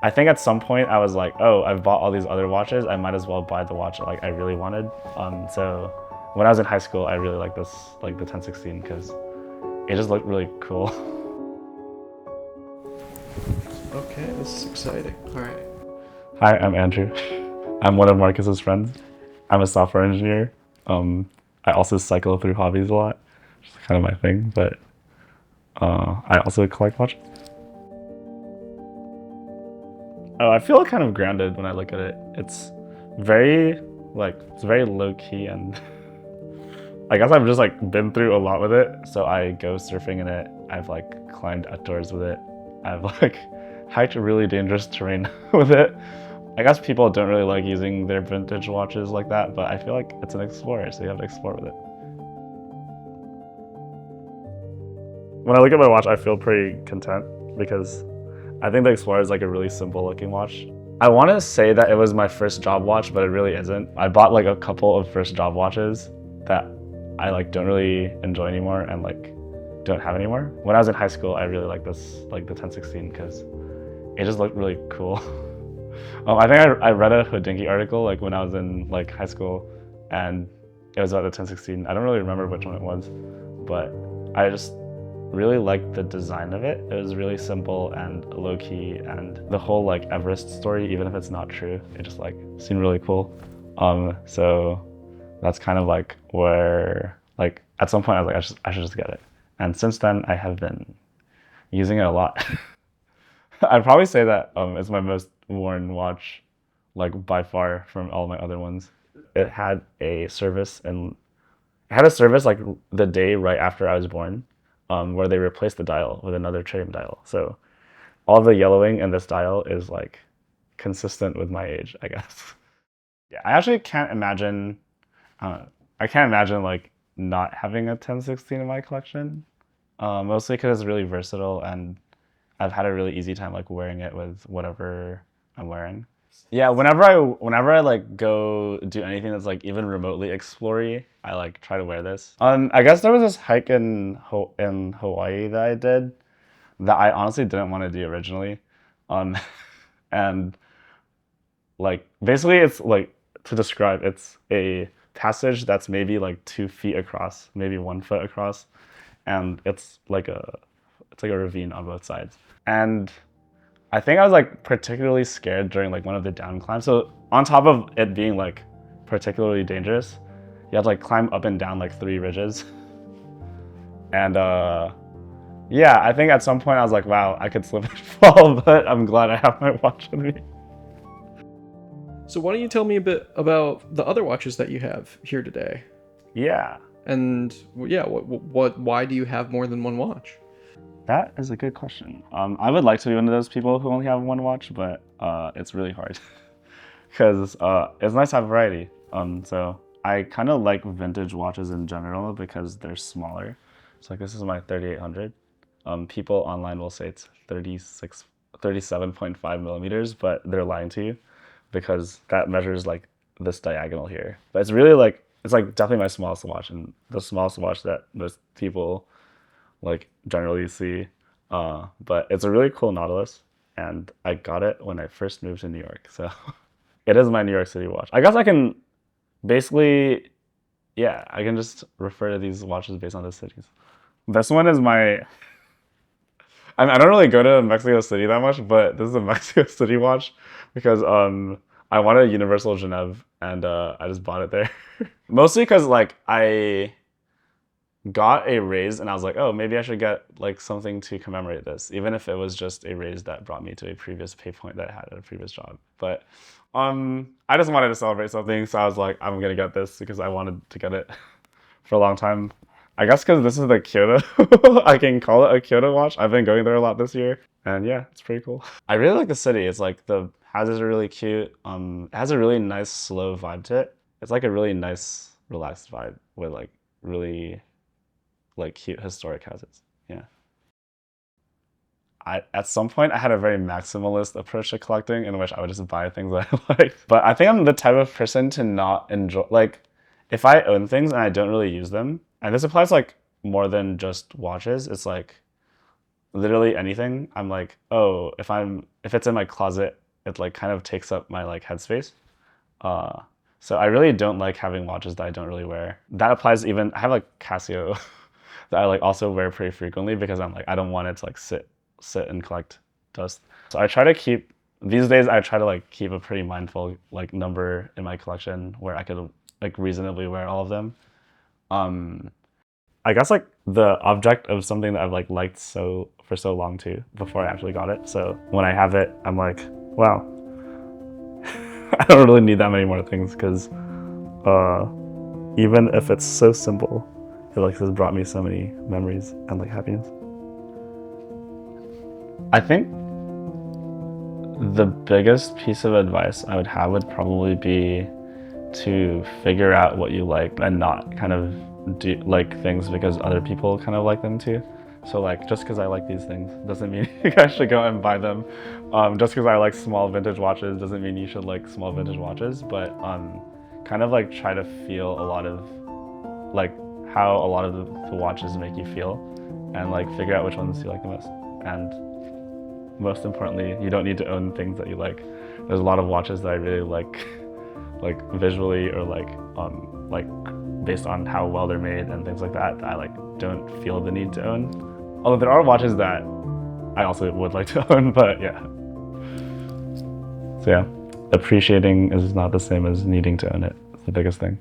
I think at some point I was like, oh, I've bought all these other watches. I might as well buy the watch like I really wanted. So when I was in high school, I really liked this, like the 1016, because it just looked really cool. Okay, this is exciting. All right. Hi, I'm Andrew. I'm one of Marcus's friends. I'm a software engineer. I also cycle through hobbies a lot, which is kind of my thing, but I also collect watches. Oh, I feel kind of grounded when I look at it. It's very low key, and I guess I've just like been through a lot with it. So I go surfing in it. I've like climbed outdoors with it. I've like hiked really dangerous terrain with it. I guess people don't really like using their vintage watches like that, but I feel like it's an Explorer, so you have to explore with it. When I look at my watch, I feel pretty content because I think the Explorer is like a really simple looking watch. I want to say that it was my first job watch, but it really isn't. I bought like a couple of first job watches that I like don't really enjoy anymore and like don't have anymore. When I was in high school, I really liked this, like the 1016, because it just looked really cool. I think I read a Houdinki article like when I was in like high school, and it was about the 1016. I don't really remember which one it was, but I just really liked the design of it. It was really simple and low-key, and the whole like Everest story, even if it's not true, it just like seemed really cool. So that's kind of like where like at some point I was like I should just get it, and since then I have been using it a lot. I'd probably say that it's my most worn watch, like by far from all my other ones. It had a service, and it had a service like the day right after I was born, where they replaced the dial with another tritium dial. So all the yellowing in this dial is like consistent with my age, I guess. Yeah, I actually can't imagine. I can't imagine like not having a 1016 in my collection. Mostly because it's really versatile, and I've had a really easy time like wearing it with whatever I'm wearing. Yeah, whenever I like go do anything that's like even remotely explory, I like try to wear this. I guess there was this hike in Hawaii that I did that I honestly didn't want to do originally, um, and like basically it's like to describe, it's a passage that's maybe like 2 feet across, maybe 1 foot across, and it's like a ravine on both sides. And I think I was like particularly scared during like one of the down climbs. So on top of it being like particularly dangerous, you have to like climb up and down like 3 ridges. And yeah, I think at some point I was like, wow, I could slip and fall, but I'm glad I have my watch with me. So why don't you tell me a bit about the other watches that you have here today? Yeah, And yeah, why do you have more than one watch? that is a good question. I would like to be one of those people who only have one watch, but it's really hard because it's nice to have variety. So I kind of like vintage watches in general because they're smaller. So like this is my 3800. People online will say it's 37.5 millimeters, but they're lying to you because that measures like this diagonal here. But it's really like, it's like definitely my smallest watch, and the smallest watch that most people like generally see. But it's a really cool Nautilus, and I got it when I first moved to New York. So it is my New York City watch. I guess I can basically, yeah, I can just refer to these watches based on the cities. This one is my, I don't really go to Mexico City that much, but this is a Mexico City watch because I wanted Universal Genève, and I just bought it there. Mostly because like I got a raise and I was like, oh, maybe I should get like something to commemorate this, even if it was just a raise that brought me to a previous pay point that I had at a previous job. But I just wanted to celebrate something, so I was like, I'm gonna get this because I wanted to get it for a long time. I guess because this is the Kyoto, I can call it a Kyoto watch. I've been going there a lot this year, and yeah, it's pretty cool. I really like the city. It's like the houses are really cute. It has a really nice slow vibe to it. It's like a really nice relaxed vibe with like really like cute historic houses. Yeah. At some point I had a very maximalist approach to collecting in which I would just buy things that I liked. But I think I'm the type of person to not enjoy, like if I own things and I don't really use them, and this applies like more than just watches, it's like literally anything, I'm like, oh, if it's in my closet, it like kind of takes up my like headspace. Uh, so I really don't like having watches that I don't really wear. That applies even, I have like Casio that I like also wear pretty frequently because I'm like, I don't want it to like sit and collect dust. So I try to keep, these days I try to like keep a pretty mindful like number in my collection where I could like reasonably wear all of them. Um, I guess like the object of something that I've like liked so for so long too before I actually got it. So when I have it, I'm like, wow, I don't really need that many more things because even if it's so simple, it like has brought me so many memories and like happiness. I think the biggest piece of advice I would have would probably be to figure out what you like and not kind of do like things because other people kind of like them too. So like just because I like these things doesn't mean you guys should go and buy them. Just because I like small vintage watches doesn't mean you should like small vintage watches. But kind of like try to feel a lot of like how a lot of the watches make you feel, and like figure out which ones you like the most. And most importantly, you don't need to own things that you like. There's a lot of watches that I really like visually or like based on how well they're made and things like that. I like don't feel the need to own. Although there are watches that I also would like to own, but yeah. So yeah, appreciating is not the same as needing to own it. It's the biggest thing.